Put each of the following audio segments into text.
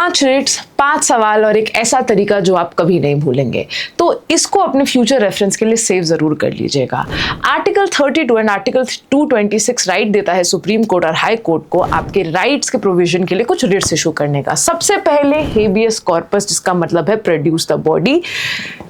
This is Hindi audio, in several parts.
5 रिट्स, 5 सवाल और एक ऐसा तरीका जो आप कभी नहीं भूलेंगे। तो इसको अपने फ्यूचर रेफरेंस के लिए सेव जरूर कर लीजिएगा। आर्टिकल 32 एंड आर्टिकल 226 राइट देता है सुप्रीम कोर्ट और हाई कोर्ट को आपके राइट्स के प्रोविजन के लिए कुछ रिट्स इशू करने का। सबसे पहले हेबियस कॉर्पस, जिसका मतलब है प्रोड्यूस द बॉडी,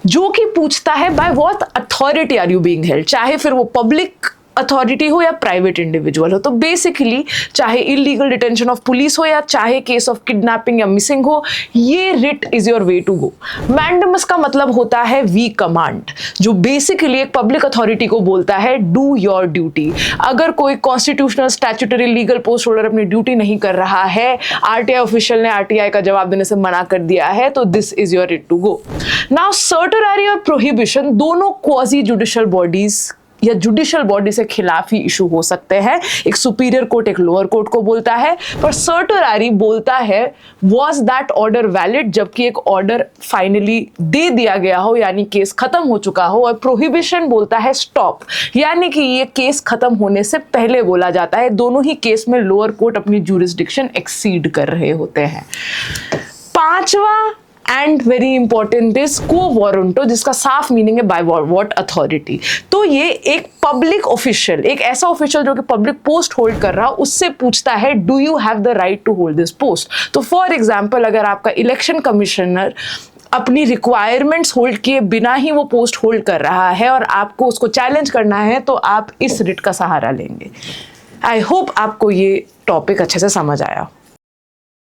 जो कि पूछता है by what authority are you being held, चाहे फिर वो पब्लिक अथॉरिटी हो या प्राइवेट इंडिविजुअल हो। तो बेसिकली चाहे इलीगल डिटेंशन ऑफ पुलिस हो या चाहे केस ऑफ किडनैपिंग या मिसिंग हो, ये writ is your way to go. Mandamus का मतलब होता है वी कमांड, जो बेसिकली एक पब्लिक अथॉरिटी को बोलता है डू योर ड्यूटी। अगर कोई constitutional statutory legal post holder अपनी ड्यूटी नहीं कर रहा है, आरटीआई ऑफिशियल ने आरटीआई का जवाब देने से मना कर दिया है, तो this is your writ to go. Now certiorari और प्रोहिबिशन दोनों क्वाजी जुडिशियल बॉडीज या जुडिशियल बॉडी से खिलाफ ही इशू हो सकते हैं। एक सुपीरियर कोर्ट एक लोअर कोर्ट को बोलता है, पर सर्टररी बोलता है वाज दैट ऑर्डर वैलिड, जबकि एक ऑर्डर फाइनली दे दिया गया हो, यानी केस खत्म हो चुका हो। और प्रोहिबिशन बोलता है स्टॉप, यानी कि ये केस खत्म होने से पहले बोला जाता है। दोनों ही केस में लोअर कोर्ट अपनी ज्यूरिसडिक्शन एक्सीड कर रहे होते हैं। पांचवा एंड वेरी इंपॉर्टेंट इज को वारंटो, जिसका साफ मीनिंग है बाय व्हाट अथॉरिटी। तो ये एक पब्लिक ऑफिशियल, एक ऐसा ऑफिशियल जो कि पब्लिक पोस्ट होल्ड कर रहा, उससे पूछता है do you have the right to hold this post. तो फॉर एग्जाम्पल, अगर आपका इलेक्शन कमिश्नर अपनी रिक्वायरमेंट्स होल्ड किए बिना ही वो पोस्ट होल्ड कर रहा है और आपको उसको चैलेंज करना है, तो आप इस रिट का सहारा लेंगे। आई होप आपको ये टॉपिक अच्छे से समझ आया।